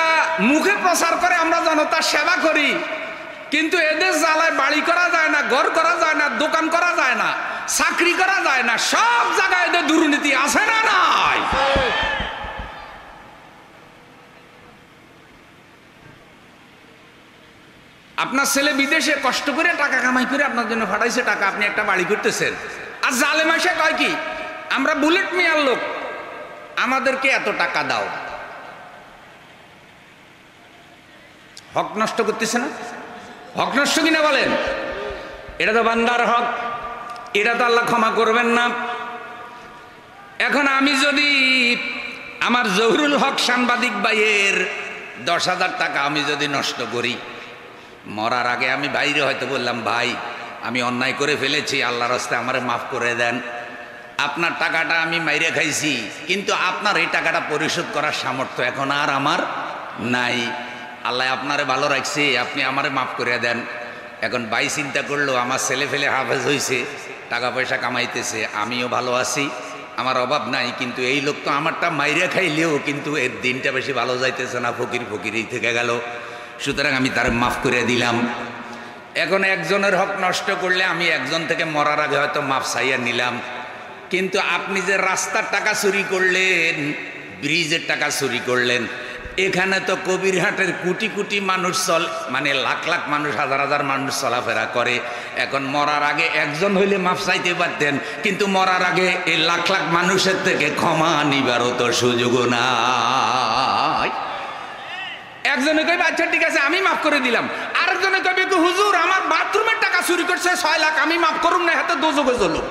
B: মুখে প্রচার করে আমরা জনতার সেবা করি, কিন্তু এদের জ্বালায় বাড়ি করা যায় না, ঘর করা যায় না, দোকান করা যায় না, চাকরি করা যায় না। সব জায়গায় এদের দুর্নীতি আছে না নাই? আপনার ছেলে বিদেশে কষ্ট করে টাকা কামাই করে আপনার জন্য পাঠাইছে টাকা, আপনি একটা বাড়ি করতেছেন, আর জালেম এসে কয় কি, আমরা বুলেট মিয়ার লোক, আমাদেরকে এত টাকা দাও। হক নষ্ট করতেছে না? হক নষ্ট কিনা বলেন? এটা তো বান্দার হক, এটা তো আল্লাহ ক্ষমা করবেন না। এখন আমি যদি আমার জহুরুল হক সাংবাদিক ভাইয়ের 10,000 টাকা আমি যদি নষ্ট করি, মরার আগে আমি বাইরে হয়তো বললাম, ভাই আমি অন্যায় করে ফেলেছি, আল্লাহর রাস্তায় আমারে মাফ করে দেন, আপনার টাকাটা আমি মাইরে খাইছি, কিন্তু আপনার এই টাকাটা পরিশোধ করার সামর্থ্য এখন আর আমার নাই, আল্লাহ আপনারে ভালো রাখছে, আপনি আমারে মাফ করে দেন। এখন ভাই চিন্তা করলো, আমার ছেলে ফেলে হাফেজ হয়েছে, টাকা পয়সা কামাইতেছে, আমিও ভালো আছি, আমার অভাব নাই, কিন্তু এই লোক তো আমারটা মাইরে খাইলেও কিন্তু এর দিনটা বেশি ভালো যাইতেছে না, ফকির ফকিরই থেকে গেল, সুতরাং আমি তার মাফ করে দিলাম। এখন একজনের হক নষ্ট করলে আমি একজন থেকে মরার আগে হয়তো মাফ চাইয়া নিলাম, কিন্তু আপনি যে রাস্তার টাকা চুরি করলেন, ব্রিজের টাকা চুরি করলেন, এখানে তো কবিরহাটের কোটি কোটি মানুষ মানে লাখ লাখ মানুষ, হাজার হাজার মানুষ চলাফেরা করে। এখন মরার আগে একজন হইলে মাফ চাইতে পারতেন, কিন্তু মরার আগে এই লাখ লাখ মানুষের থেকে ক্ষমা নিবারও তো সুযোগ নাই। একজনে কইবে আচ্ছা ঠিক আছে আমি মাফ করে দিলাম, আরেকজনে কইবে হুজুর আমার বাথরুমের টাকা চুরি করছে 6 লাখ, আমি মাফ করুন না, হাতে দোজখে চলো।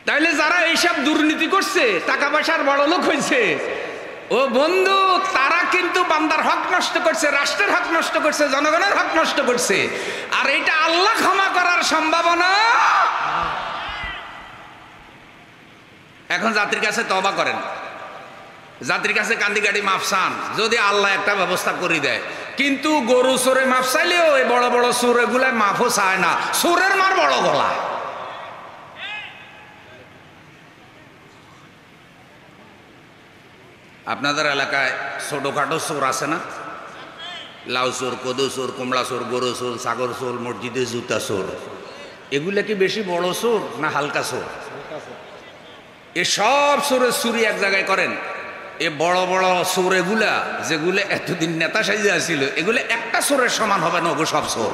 B: তাইলে যারা এইসব দুর্নীতি করছে, টাকা পয়সার বড় লোক হয়েছে, ও বন্ধু, তারা কিন্তু বান্দার হক নষ্ট করছে, রাষ্ট্রের হক নষ্ট করছে, জনগণের হক নষ্ট করছে, আর এটা আল্লাহ ক্ষমা করার সম্ভাবনা। এখন জাতির কাছে তওবা করেন, জাতির কাছে কান্দি গাড়ি মাফ চান, যদি আল্লাহ একটা ব্যবস্থা করে দেয়। কিন্তু গরু চোরে মাফ চাইলেও এই বড় বড় চোর এগুলা মাফও চায় না, চোরের মার বড় গলা। আপনাদের এলাকায় ছোটখাটো চোর আছে না? লাউ চোর, কদু চোর, কুমড়া চোর, গরু চোর, ছাগল চোর, মসজিদে জুতা চোর, এগুলা কি বেশি বড় চোর না হালকা চোর? এসব চোরের চুরি এক জায়গায় করেন। এ বড় বড় চোর এগুলা যেগুলো এতদিন নেতা সাইজে আসছিল, এগুলো একটা চোরের সমান হবে না গো সব চোর।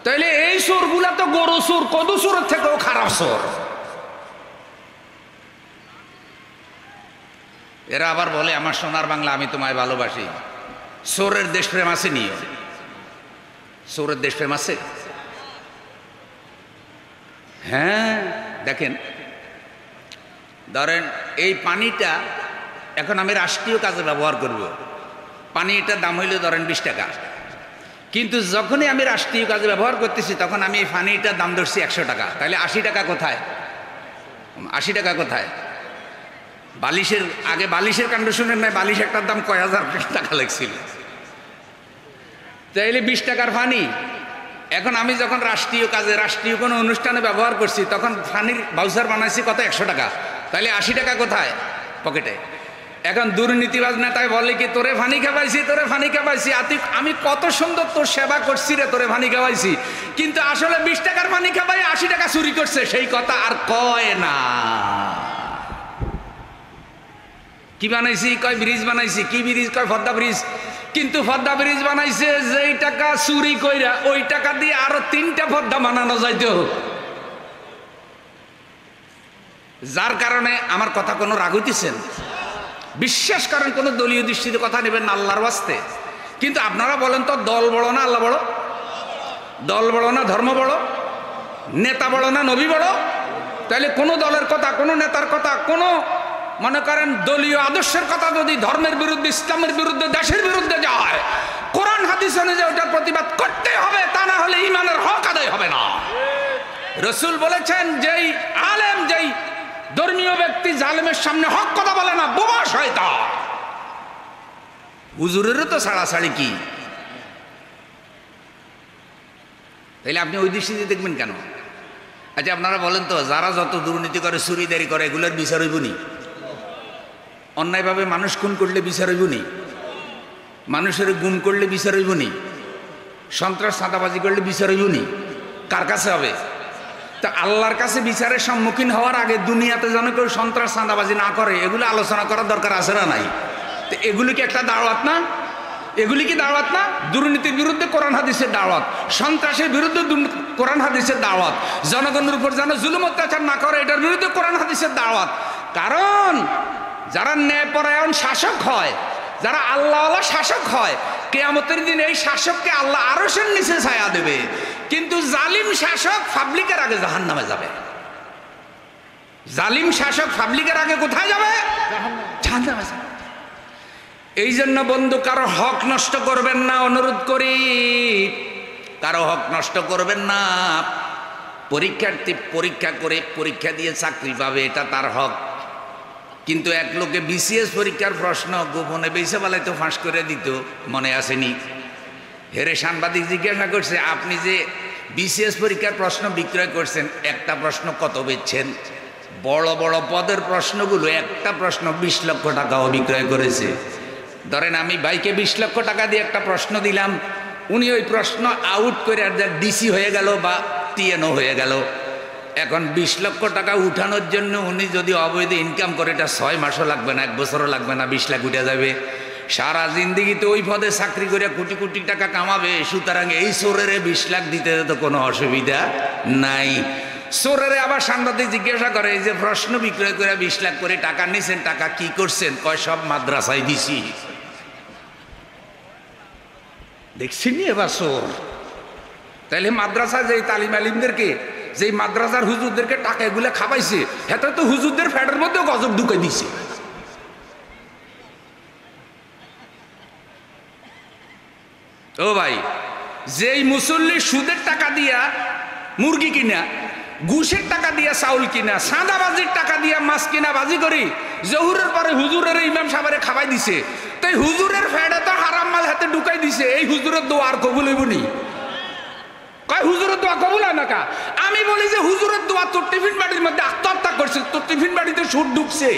B: তাইলে এই চোরগুলা তো গরু চোর, কদু চোরের থেকেও খারাপ চোর। এরা আবার বলে আমার সোনার বাংলা, আমি তোমায় ভালোবাসি। চোরের দেশপ্রেম আছে নি? চোরের দেশপ্রেম আছে? হ্যাঁ, দেখেন, ধরেন এই পানিটা এখন আমি রাষ্ট্রীয় কাজে ব্যবহার করব, পানিটার দাম হইলে ধরেন 20 টাকা। কিন্তু যখনই আমি রাষ্ট্রীয় কাজে ব্যবহার করতেছি তখন আমি এই পানিটার দাম ধরছি 100 টাকা। তাহলে 80 টাকা কোথায়? 80 টাকা কোথায়? বালিশের আগে বালিশের কাণ্ড শুনেন নাই? বালিশ একটার দাম কয় হাজার টাকা লেগছিল। তাইলে 20 টাকার পানি এখন আমি যখন রাষ্ট্রীয় কাজে, রাষ্ট্রীয় কোনো অনুষ্ঠানে ব্যবহার করছি তখন পানির ভাউচার বানাইছি কত? 100 টাকা। তাহলে 80 টাকা কোথায়? পকেটে। এখন দুর্নীতিবাজ নেতায় বলে কি, তোরে ফানি খাওয়াইছি, তোরে ফানি খাওয়াইছি, আমি কত সুন্দর তোর সেবা করছি রে, তোরে ফানি খাওয়াইছি। কিন্তু আসলে 20 টাকার পানি খাওয়াই 80 টাকা চুরি করছে, সেই কথা আর কয় না। কি বানাইছি? কয় ব্রিজ বানাইছি। কি ব্রিজ? কয় পদ্মা ব্রিজ। কিন্তু পদ্মা ব্রিজ বানাইছে যেই টাকা চুরি কইরা, ওই টাকা দিয়ে আরো 3টা পদ্মা বানানো যাইতো। যার কারণে আমার কথা কোনো রাগ হইতেছেন? বিশ্বাস করেন, কোনো দলীয় দৃষ্টিতে কথা নেবেন না আল্লাহর ওয়াস্তে। কিন্তু আপনারা বলেন তো, দল বড় না আল্লাহ বড়? দল বড় না ধর্ম বড়? নেতা বড় না নবী বড়? তাহলে কোনো দলের কথা, কোনো নেতার কথা, কোনো মনে করেন দলীয় আদর্শের কথা যদি ধর্মের বিরুদ্ধে, ইসলামের বিরুদ্ধে, দেশের বিরুদ্ধে যায়, কোরআন হাদিস অনুযায়ী ওটার প্রতিবাদ করতে হবে, তা না হলে ইমানের হক আদায় হবে না। রাসূল বলেছেন, যেই আলেম, যেই ধর্মীয় ব্যক্তি জালেমের সামনে হক কথা বলে না, বোবা শয়তান। হুজুরেরও তো ছাড়াছাড়ি কি? তাইলে আপনি ওই দৃষ্টিতে দেখবেন কেন? আচ্ছা আপনারা বলেন তো, যারা যত দুর্নীতি করে, চুরিদারি করে, এগুলোর বিচার হইব নি? অন্যায়ভাবে মানুষ খুন করলে বিচার হইব নি? মানুষের গুণ করলে বিচার হইব নি? সন্ত্রাস চাঁদাবাজি করলে বিচার হইব নি? কার কাছে হবে? তা আল্লাহর কাছে বিচারের সম্মুখীন হওয়ার আগে দুনিয়াতে যেন কেউ সন্ত্রাস চাঁদাবাজি না করে, এগুলো আলোচনা করার দরকার আছে না নাই? তো এগুলি কি একটা দাওয়াত না? এগুলি কি দাওয়াত না? দুর্নীতির বিরুদ্ধে কোরআন হাদিসের দাওয়াত, সন্ত্রাসের বিরুদ্ধে কোরআন হাদিসের দাওয়াত, জনগণের উপর যেন জুলুম অত্যাচার না করে, এটার বিরুদ্ধে কোরআন হাদিসের দাওয়াত। কারণ যারা ন্যায়পরায়ণ শাসক হয়, যারা আল্লাহওয়ালা শাসক হয়, কিয়ামতের দিন এই শাসককে আল্লাহ আরশের নিচে ছায়া দেবে। কিন্তু জালিম শাসক পাবলিকের আগে জাহান্নামে যাবে। জালিম শাসক পাবলিকের আগে কোথায় যাবে? জাহান্নামে যাবে। এই জন্য বন্ধু, কারো হক নষ্ট করবেন না, অনুরোধ করি, কারো হক নষ্ট করবেন না। পরীক্ষার্থী পরীক্ষা করে, পরীক্ষা দিয়ে চাকরি পাবে, এটা তার হক। কিন্তু এক লোকে বিসিএস পরীক্ষার প্রশ্ন গোপনে বেসে বেলায় তো ফাঁস করে দিত, মনে আসেনি? হেরে সাংবাদিক জিজ্ঞাসা করছে, আপনি যে বিসিএস পরীক্ষার প্রশ্ন বিক্রয় করছেন, একটা প্রশ্ন কত বেচছেন? বড় বড় পদের প্রশ্নগুলো, একটা প্রশ্ন 20 লক্ষ টাকাও বিক্রয় করেছে। ধরেন আমি ভাইকে 20 লক্ষ টাকা দিয়ে একটা প্রশ্ন দিলাম, উনি ওই প্রশ্ন আউট করে আর ডিসি হয়ে গেল বা টিএনও হয়ে গেল। এখন 20 লক্ষ টাকা উঠানোর জন্য উনি যদি অবৈধ ইনকাম করে, এটা 6 মাসও লাগবে না, 1 বছরও লাগবে না, 20 লাখ উঠে যাবে। সারা জিন্দিগিতে ওই পদে চাকরি করে কোটি কোটি টাকা কামাবে। সুতরাং এই চোরের 20 লাখ দিতে তো কোনো অসুবিধা নাই। চোরের আবার সাংবাদিক জিজ্ঞাসা করে, এই যে প্রশ্ন বিক্রয় করে 20 লাখ করে টাকা নিছেন, টাকা কি করছেন? কয় সব মাদ্রাসায় দিছি। দেখছেন এবার চোর। তাইলে মাদ্রাসায় যে তালিম আলিমদেরকে, যে মাদ্রাসার হুজুরদেরকে টাকা এগুলো খাবাইছে, হেতে তো হুজুরদের ফ্যাটের মধ্যে গজব ঢুকে দিছে। ও ভাই, যেই মুসল্লি সুদের টাকা দিয়া মুরগি কিনা, ঘুষের টাকা দিয়া চাউল কিনা, সাদাবাজির টাকা দিয়া মাছ কিনা বাজি করি, জহুরের পরে হুজুরের ইমাম সাহেবের খাওয়াই দিছে, তাই হুজুরের ফেডা তো হারাম মাল হাতে ঢুকাই দিছে, এই হুজুরের দোয়া আর কবুল হইব নি? কয় হুজুরের দোয়া কবুল হয় না কা? আমি বলি যে হুজুরের দোয়া তোর টিফিন বাড়ির মধ্যে আত্মহত্যা করছে, তোর টিফিন বাড়িতে সুর ঢুকছে।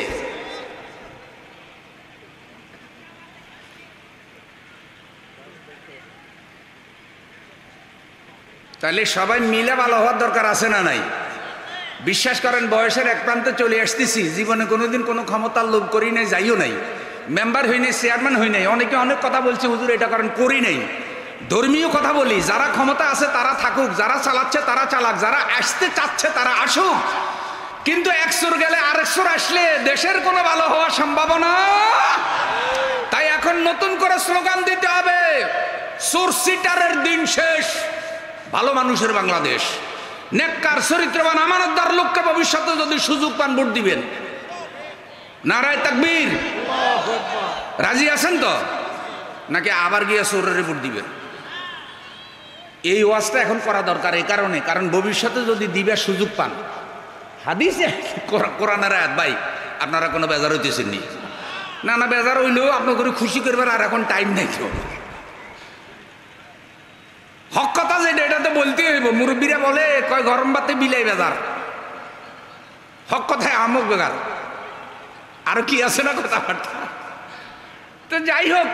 B: তাহলে সবাই মিলে ভালো হওয়ার দরকার আছে না নাই? বিশ্বাস করেন, বয়সের এক প্রান্তে চলে আসতেছি, জীবনে কোনোদিন কোনো ক্ষমতার লোভ করি নাই, যাইও নাই, মেম্বার হই নাই, চেয়ারম্যান হই নাই। অনেকে অনেক কথা বলছে হুজুর এটা করেন, করি নাই। ধর্মীয় কথা বলি, যারা ক্ষমতা আছে তারা থাকুক, যারা চালাচ্ছে তারা চালাক, যারা আসতে চাচ্ছে তারা আসুক, কিন্তু একশোর গেলে আরেকশোর আসলে দেশের কোনো ভালো হওয়ার সম্ভাবনা। তাই এখন নতুন করে স্লোগান দিতে হবে, চোর সিটারের দিন শেষ, ভালো মানুষের বাংলাদেশ, নেককার চরিত্রবান আমানতদার লোককে ভবিষ্যতে যদি সুযোগ পান ভোট দিবেন। নারায়ে তাকবীর। রাজি আছেন তো? নাকি আবার গিয়ে চোরের ভোট দিবেন? এই ওয়াজটা এখন করা দরকার এই কারণে, কারণ ভবিষ্যতে যদি দিবার সুযোগ পান, হাদিসে কোরআনের আয়াত, ভাই আপনারা কোনো বেজার হইতেছেন নি? না না, বেজার হইলেও আপনার করে খুশি করবার আর এখন টাইম নেই তো। হক কথা যেটা এটা তো বলতে হইব। মুরব্বীরা বলে কয় গরম ভাতে বিলাই বেজার, হক কথায় আমক বেগার, আরো কি আছে না কথাবার্তা। তো যাই হোক,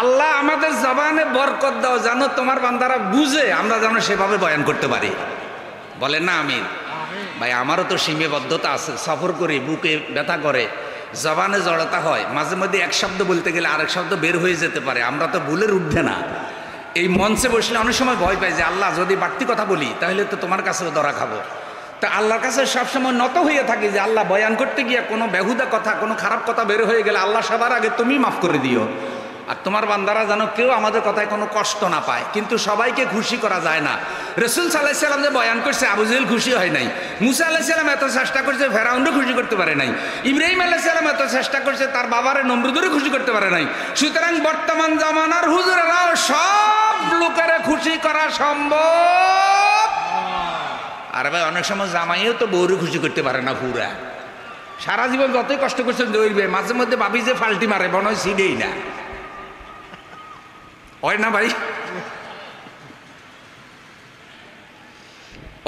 B: আল্লাহ আমাদের জবানে বরকত দাও, জানো তোমার বান্দারা বুঝে, আমরা যেন সেভাবে বয়ান করতে পারি। বলেন না আমিন? ভাই আমারও তো সীমাবদ্ধতা আছে, সফর করি, বুকে ব্যথা করে, জবানে জড়তা হয়, মাঝে মধ্যে এক শব্দ বলতে গেলে আরেক শব্দ বের হয়ে যেতে পারে, আমরা তো ভুলের উঠবে না। এই মঞ্চে বসলে অনেক সময় ভয় পাই যে আল্লাহ যদি বাড়তি কথা বলি তাহলে তো তোমার কাছেও ধরা খাবো। তা আল্লাহর কাছে সবসময় নত হয়ে থাকি যে আল্লাহ বয়ান করতে গিয়ে কোনো বেহুদা কথা, কোনো খারাপ কথা বের হয়ে গেলে আল্লাহ সবার আগে তুমি মাফ করে দিও, আর তোমার বান্দারা যেন কেউ আমাদের কথায় কোনো কষ্ট না পায়। কিন্তু সবাইকে খুশি করা যায় না। রসুল সাল্লাল্লাহু আলাইহি সাল্লাম যে বয়ান করছে, আবু জেহেল খুশি হয় নাই, মুসা আলাইহিস সালাম এত চেষ্টা করছে, ফেরাউনও খুশি করতে পারে নাই, ইব্রাহিম আলাইহিস সালাম এত চেষ্টা করছে, তার বাবারে নমরুদেরও খুশি করতে পারে নাই। সুতরাং বর্তমান জামানার হুজুরেরাও সব লোকেরা খুশি করা সম্ভব। আর ভাই অনেক সময় জামাইও তো বউরে খুশি করতে পারে না পুরা, সারা জীবন যতই কষ্ট করছে দৌড়বে, মাঝে মধ্যে ভাবি যে ফাল্টি মারে, মনে হয় সিডেই না হয় না ভাই।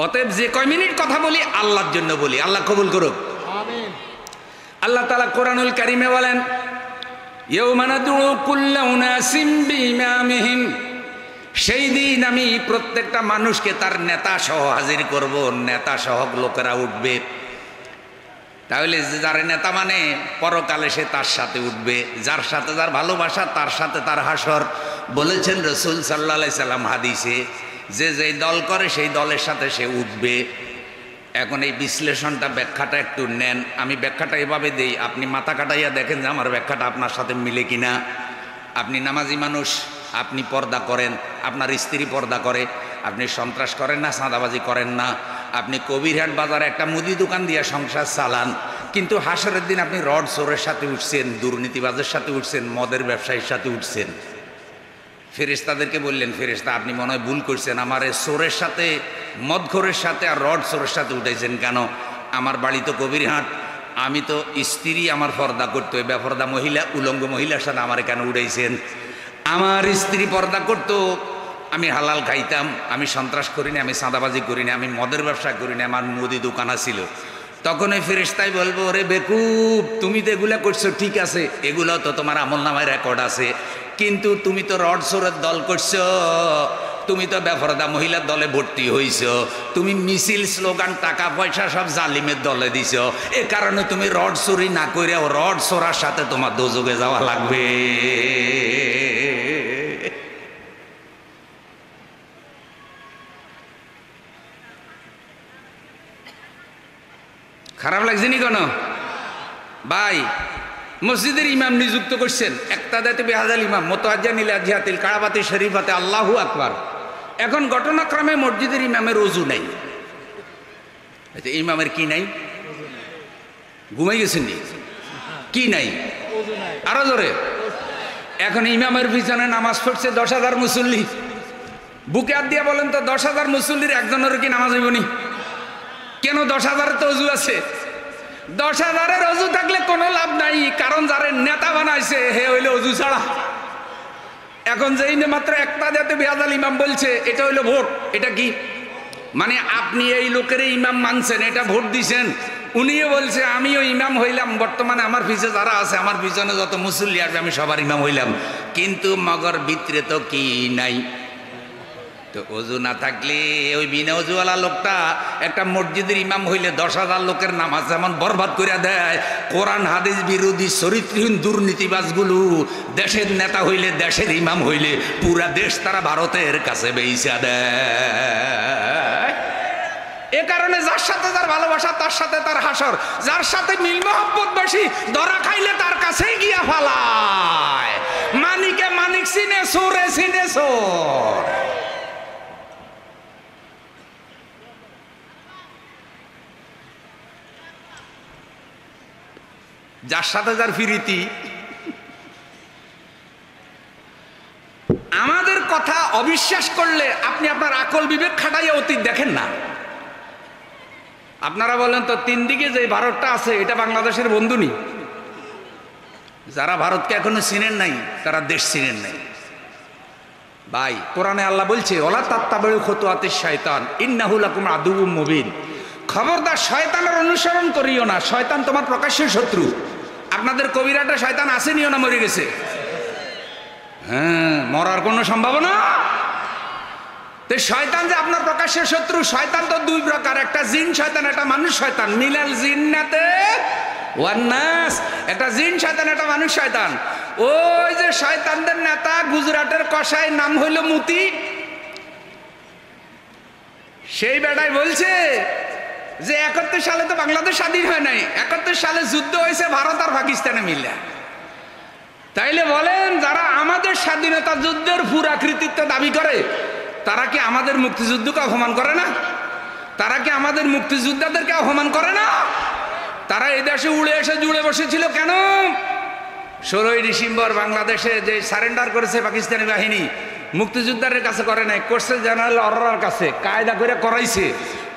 B: অতএব যে কয় মিনিট কথা বলি আল্লাহর জন্য বলি, আল্লাহ কবুল করুক। আল্লাহ তাআলা কোরআনুল কারীমে বলেন, ইয়াউমা নাদউ কুল্লা উনাসিম বিইমামিহিম, সেই দিন আমি প্রত্যেকটা মানুষকে তার নেতা সহ হাজির করব, নেতা সহ লোকেরা উঠবে। তাহলে যার নেতা মানে পরকালে সে তার সাথে উঠবে, যার সাথে যার ভালোবাসা তার সাথে তার হাসর। বলেছেন রসুল সাল্লাল্লাহু আলাইহি সাল্লাম হাদিসে, যে যেই দল করে সেই দলের সাথে সে উঠবে। এখন এই বিশ্লেষণটা, ব্যাখ্যাটা একটু নেন। আমি ব্যাখ্যাটা এভাবে দেই, আপনি মাথা কাটাইয়া দেখেন যে আমার ব্যাখ্যাটা আপনার সাথে মিলে কিনা। আপনি নামাজি মানুষ, আপনি পর্দা করেন, আপনার স্ত্রী পর্দা করে, আপনি সন্ত্রাস করেন না, চাঁদাবাজি করেন না, আপনি কবিরহাট বাজারে একটা মুদি দোকান দিয়ে সংসার চালান, কিন্তু হাসরের দিন আপনি রড চোরের সাথে উঠছেন, দুর্নীতিবাজের সাথে উঠছেন, মদের ব্যবসায়ীর সাথে উঠছেন। ফেরেশতাদেরকে বললেন, ফেরেশতা আপনি মনে হয় ভুল করছেন, আমার চোরের সাথে, মদখোরের সাথে আর রড চোরের সাথে উঠেছেন কেন? আমার বাড়ি তো কবিরহাট, আমি তো স্ত্রী, আমার পর্দা করতে হয়, বেপর্দা মহিলা, উলঙ্গ মহিলার সাথে আমার কেন উঠাইছেন? আমার স্ত্রী পর্দা করতো, আমি হালাল খাইতাম, আমি সন্ত্রাস করিনি, আমি চাঁদাবাজি করিনি, আমি মদের ব্যবসা করিনি, আমার মুদি দোকান ছিল। তখন ওই ফেরেশতাই বলবো, ওরে বেকুব, তুমি তো এগুলা করছো ঠিক আছে, এগুলো তো তোমার আমলনামায় রেকর্ড আছে, কিন্তু তুমি তো রড চোরের দল করছো, তুমি তো বেপরদা মহিলার দলে ভর্তি হইছ, তুমি মিছিল, স্লোগান, টাকা পয়সা সব জালিমের দলে দিছ, এ কারণে তুমি রড চুরি না করে রড চোরার সাথে তোমার দোজগে যাওয়া লাগবে। খারাপ লাগছে নি কেন ভাই? মসজিদের ইমাম নিযুক্ত করছেন, একতাদাতে বেহাজাল ইমাম, মোতাজ্জান ইলা জিহাতিল কাবাতি শরীফাতে, আল্লাহু আকবার। এখন ঘটনাক্রমে মসজিদের ইমামের ওযু নাই। আচ্ছা, ইমামের কি নাই? ঘুমাই গেছেন নি? কি নাই? আরো জোরে। এখন ইমামের পিছনে নামাজ পড়ছে 10,000 মুসল্লি। বুকে হাত দিয়া বলেন তো, 10,000 মুসল্লির একজনের কি নামাজ হইব নি? কেন? 10,000 তো ওযু আছে। 10,000-এর অজু থাকলে কোনো লাভ নাই, কারণ যারে নেতা বানাইছে হে হইলো অজু ছাড়া। এখন যেই মাত্র একটা যাতে বেয়াজাল ইমাম বলছে এটা হইলো ভোট। এটা কি মানে আপনি এই লোকের ইমাম মানছেন, এটা ভোট দিছেন, উনিও বলছে আমিও ইমাম হইলাম, বর্তমানে আমার পিছে যারা আছে, আমার পিছনে যত মুসল্লি আসবে আমি সবার ইমাম হইলাম, কিন্তু মগর ভিতরে তো কি নাই। তো অজু না থাকলে ওই বিনা অজুওয়ালা লোকটা একটা মসজিদের ইমাম হইলে 10,000 লোকের নামাজ যেমন বরবাদ করে দেয়, কোরআন হাদিস বিরোধী চরিত্রহীন দুর্নীতিবাজগুলো দেশের নেতা হইলে, দেশের ইমাম হইলে পুরা দেশ তারা ভারতের কাছে বেইচা দেয়। এ কারণে যার সাথে তার ভালোবাসা তার সাথে তার হাসর, যার সাথে মিল মহব্বত বেশি ধরা খাইলে তার কাছেই গিয়া ফালায়। মানিকে মানিক চিনে, সোরে চিনে সোর। যার সাথে যার ফিরিতি। আমাদের কথা অবিশ্বাস করলে আপনি আপনার আকল বিবেক খাটাইয়া অতীত দেখেন না। আপনারা বলেন তো 3 দিকে যে ভারতটা আছে এটা বাংলাদেশের বন্ধু নি? যারা ভারতকে এখনো চিনেন নাই তারা দেশ চিনেন নাই ভাই। কোরআনে আল্লাহ বলছে ওলা তাত্তাবিউ খুতুওয়াতিশ শায়তান ইন্নাহু লাকুম আদুউম মুবিন। খবরদার শয়তানের অনুসরণ করিও না, শয়তান তোমার প্রকাশ্য শত্রু। আপনাদের কবিরাটা শয়তান আসেনিও না মরে গেছে? হ্যাঁ, মরার কোনো সম্ভাবনা। তো শয়তান যে আপনার প্রকাশ্য শত্রু, শয়তান তো 2 প্রকার, একটা জিন শয়তান, একটা মানুষ শয়তান। মিনাল জিন্নাতে ওয়ান নাস, একটা জিন শয়তান, একটা মানুষ শয়তান। ওই যে শয়তানদের নেতা গুজরাটের কসাই, নাম হইল মুতি, সেই বেটাই বলছে যে 71 সালে তো বাংলাদেশ স্বাধীন হয় নাই, 71 সালে যুদ্ধ হয়েছে ভারত আর পাকিস্তানে মিলে। তাইলে বলেন যারা আমাদের স্বাধীনতা যুদ্ধের পুরা কৃতিত্ব দাবি করে তারা কি আমাদের মুক্তিযুদ্ধকে অপমান করে না? তারা কি আমাদের মুক্তিযোদ্ধাদেরকে অপমান করে না? তারা এই দেশে উড়ে এসে জুড়ে বসেছিল কেন? 16ই ডিসেম্বর বাংলাদেশে যে সারেন্ডার করেছে পাকিস্তানি বাহিনী, মুক্তিযোদ্ধাদের কাছে করে নাই, করছে জেনারেল অরোরার কাছে, কায়দা করে করাইছে।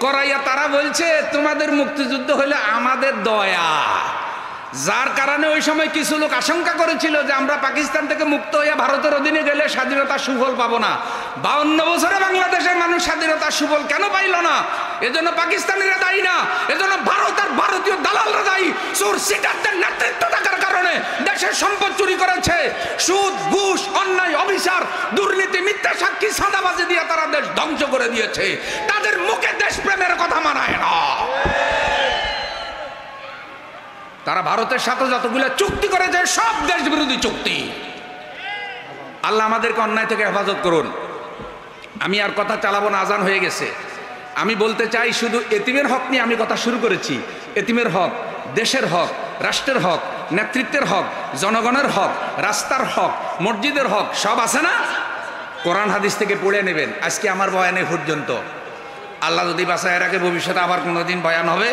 B: করাইয়া তারা বলছে তোমাদের মুক্তিযুদ্ধ হইলে আমাদের দয়া। যার কারণে ওই সময় কিছু লোক আশঙ্কা করেছিল যে আমরা পাকিস্তান থেকে মুক্ত হইয়া ভারতের অধীনে গেলে স্বাধীনতার সুফল পাবো না। 52 বছরে বাংলাদেশের মানুষ স্বাধীনতার সুফল কেন পাইল না? এজন্য পাকিস্তানিরা দায়ী না, এজন্য ভারত আর ভারতীয় দালালরা দায়ী। চোর সিটারদের নেতৃত্ব থাকার কারণে দেশের সম্পদ চুরি করেছে, সুদ ঘুষ অন্যায় অবিচার দুর্নীতি মিথ্যা সাক্ষী সাদাবাজি দিয়ে তারা দেশ ধ্বংস করে দিয়েছে। তাদের মুখে দেশপ্রেমের কথা মানায় না। তারা ভারতের সাথে যতগুলো চুক্তি করেছে সব দেশ বিরোধী চুক্তি। আল্লাহ আমাদেরকে অন্যায় থেকে হেফাজত করুন। আমি আর কথা চালাবো না, আজান হয়ে গেছে। আমি বলতে চাই শুধু এতিমের হক নিয়ে আমি কথা শুরু করেছি। এতিমের হক, দেশের হক, রাষ্ট্রের হক, নেতৃত্বের হক, জনগণের হক, রাস্তার হক, মসজিদের হক, সব আছে না? কোরআন হাদিস থেকে পড়ে নেবেন। আজকে আমার বয়ানে পর্যন্ত, আল্লাহ যদি বাঁচায় রাখে ভবিষ্যতে আবার কোনোদিন বয়ান হবে।